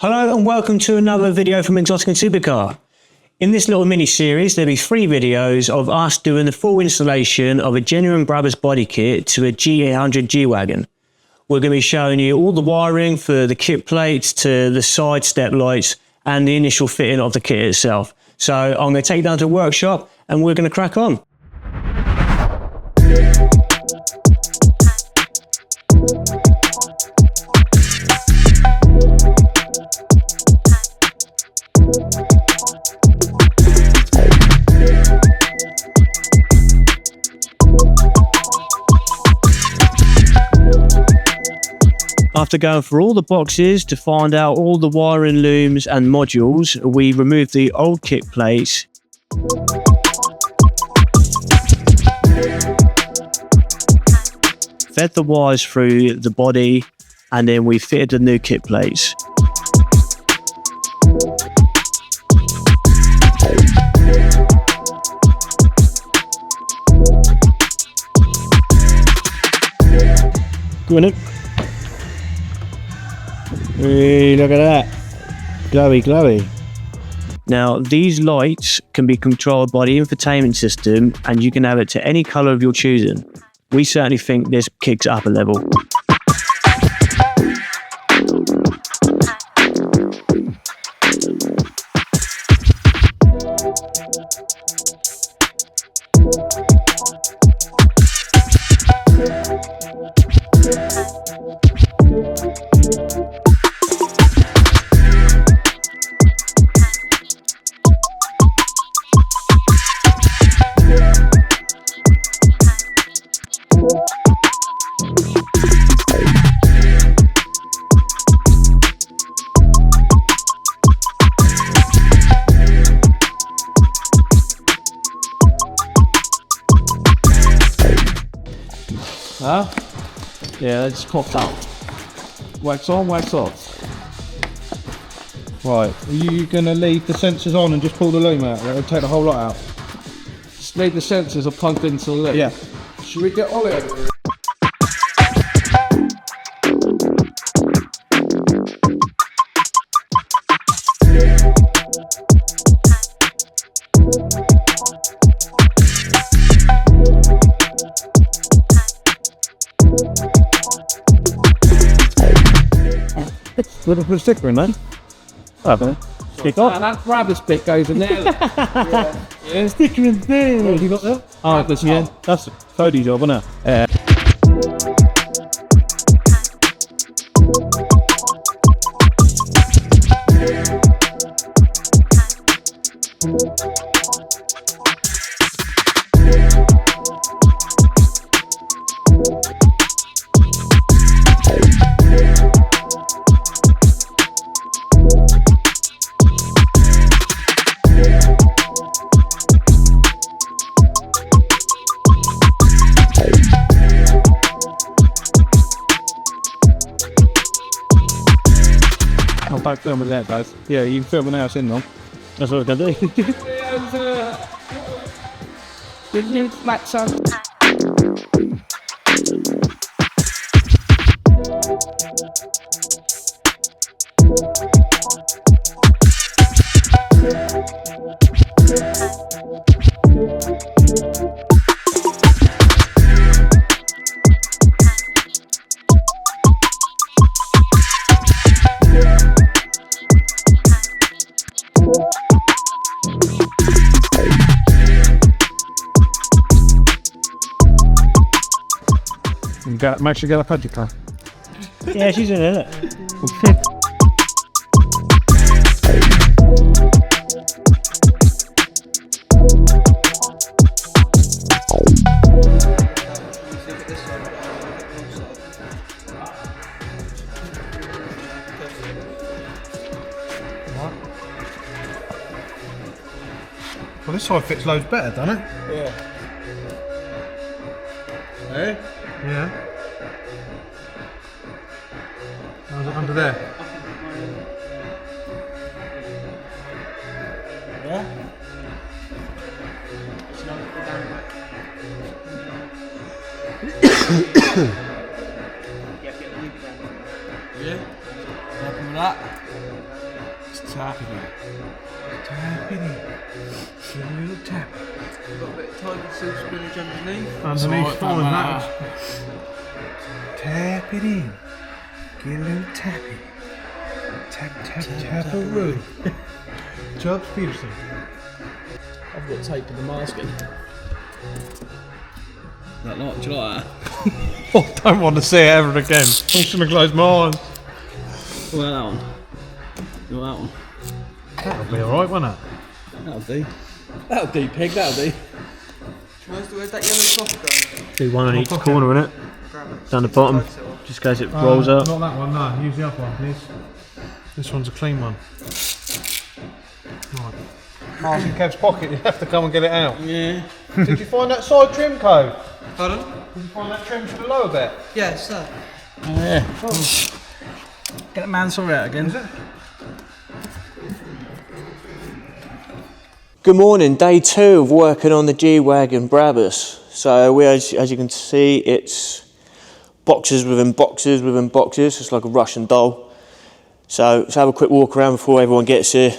Hello and welcome to another video from Exotic and Supercar. In this little mini series there'll be 3 videos of us doing the full installation of a genuine Brabus Body Kit to a G800 G-Wagon. We're going to be showing you all the wiring for the kit plates to the side step lights and the initial fitting of the kit itself. So I'm going to take you down to the workshop and we're going to crack on. After going through all the boxes to find out all the wiring looms and modules, we removed the old kit plates. Fed the wires through the body and then we fitted the new kit plates. Go in it. Hey, look at that. Glowy, glowy. Now, these lights can be controlled by the infotainment system and you can have it to any colour of your choosing. We certainly think this kicks up a level. Huh? Yeah, they just popped out. Wax on, wax off. Right, are you going to leave the sensors on and just pull the loom out? It'll take the whole lot out. Just leave the sensors are plugged into the loom. Yeah. Should we get Ollie over here? Little put a sticker in there. Oh, stick off. That Brabus bit goes in there. Yeah. Sticker in there. What have you got there? Oh, Brabus yeah. That's a Cody job, isn't it? Oh, don't film with that, guys. Yeah, you can film an house in them. That's what we're going to do. Good news, black son. Make sure you get a pudgy car. Yeah, she's in it. Well, this side fits loads better, doesn't it? Yeah. Hey? Yeah. How's it under there? Yeah? Yeah? Happy with that? Just tapping it. Tapping it. Give a little tap. Got a bit of tiger silk spinach underneath. Underneath, fine that. Tap it in. Get a little tapping. Tap, tap, tap-a-roo. Jobs Peterson. I've got tape to the masking. That not, do you like that? Oh, I don't want to see it ever again. I'm just going to close my eyes. What about that one? You want that one? That'll be alright, won't it? That'll do. That'll do, pig, that'll do. Where's that yellow cloth going? Do one on each corner, innit? Down the bottom, just in case it rolls up. Not that one, no. Use the other one, please. This one's a clean one. Right. Mark's in Kev's pocket, you have to come and get it out. Yeah. Did you find that side trim code? Pardon? Did you find that trim for the lower bit? Yeah, sir. Oh, yeah. Get that man sorry out again. Is it? Good morning, day 2 of working on the G-Wagon Brabus. So as you can see, it's boxes within boxes within boxes. It's like a Russian doll. So let's have a quick walk around before everyone gets here.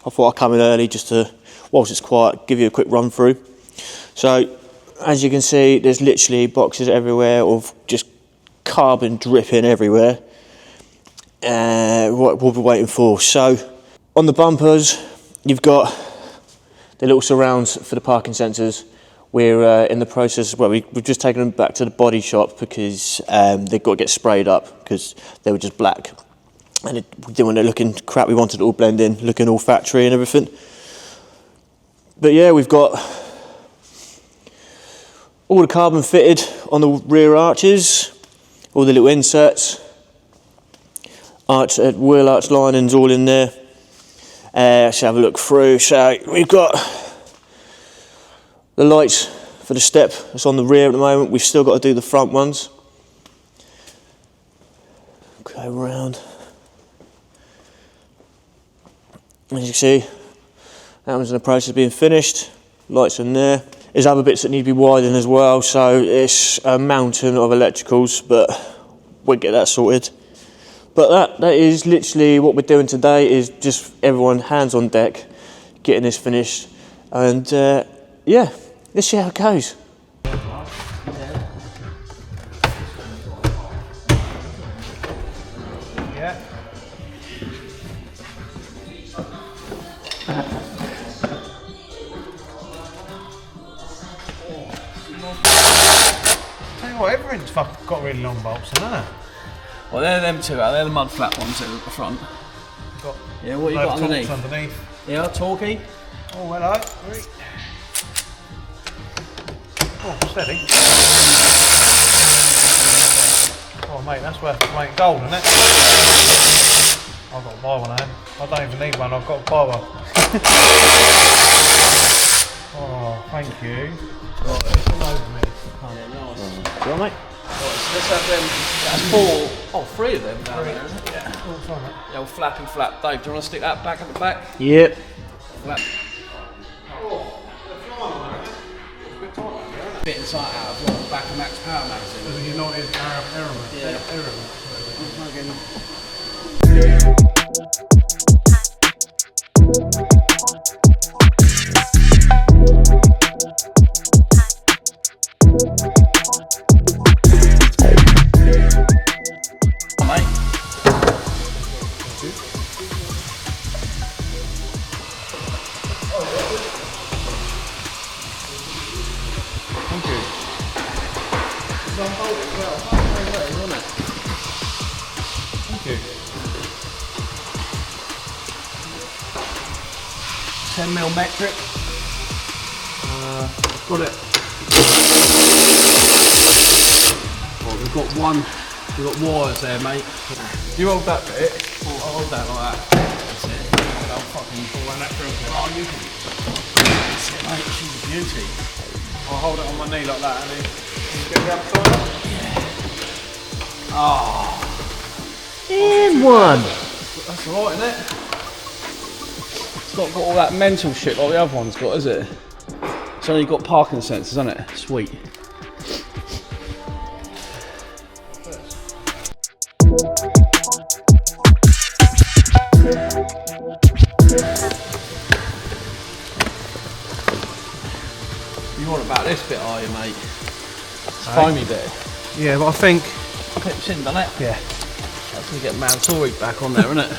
I thought I'd come in early just to, whilst it's quiet, give you a quick run through. So as you can see, there's literally boxes everywhere of just carbon dripping everywhere. What we'll be waiting for. So on the bumpers, you've got the little surrounds for the parking sensors. We're in the process, well, we've just taken them back to the body shop because they've got to get sprayed up because they were just black. And we didn't want it looking crap, we wanted it all blend in, looking all factory and everything. But yeah, we've got all the carbon fitted on the rear arches, all the little inserts, wheel arch linings all in there. Let's have a look through. So we've got the lights for the step that's on the rear at the moment. We've still got to do the front ones. Go round. As you can see, that one's in the process of being finished. Lights in there. There's other bits that need to be widened as well, so it's a mountain of electricals, but we'll get that sorted. But that is literally what we're doing today, is just everyone hands on deck, getting this finished, and yeah, let's see how it goes. Yeah. Tell you what, everything's fucking got really long bolts, isn't it? Well, they're them two out. They're the mud flat ones at the front. Got Yeah, what you got underneath? underneath. Yeah, talkie. Oh, hello. Oh, steady. Oh, mate, that's worth its weight in gold, isn't it? I've got to buy one, I don't even need one, I've got to buy one. Oh, thank you. Right, it's all over me. Nice. You all right, mate? Let's have them. That's 3 of them down there, isn't it? Yeah. Oh, sorry, mate. Yeah, well, flappy flap. Dave, do you want to stick that back at the back? Yep. Flap. Bit of sight out of the back of Max Power magazine. Because you're not in Arab. Thank you. 10mm metric. Got it. Oh, we've got wires there, mate. You hold that bit. I'll hold that like that. That's it. I'll fucking pull on that drill bit. Oh, you can. That's it, mate. She's a beauty. I'll hold it on my knee like that and then you get the other side. Oh, And one. that's alright, isn't it? It's not got all that mental shit like the other one's got, is it? It's only got parking sensors, isn't it? Sweet. more about this bit, are you, mate? It's foamy bit. Yeah, but I think... Clips in, done it? Yeah. That's going to get Mansory back on there, isn't it?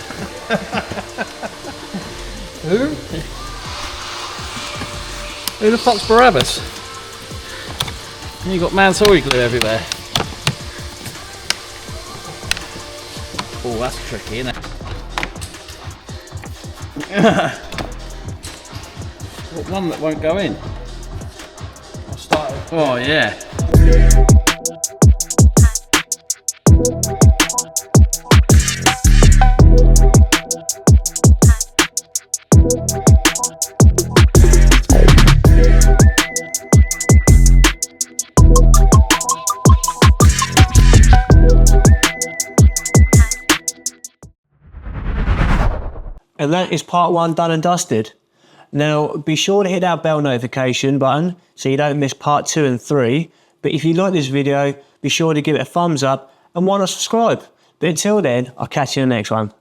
Who? Who the fuck's Brabus? And you got Mansory glue everywhere. Oh, that's tricky, isn't it? What one that won't go in? I started. Oh, yeah. And that is part 1 done and dusted. Now, be sure to hit that bell notification button so you don't miss part 2 and 3. But if you like this video, be sure to give it a thumbs up and why not subscribe. But until then, I'll catch you in the next one.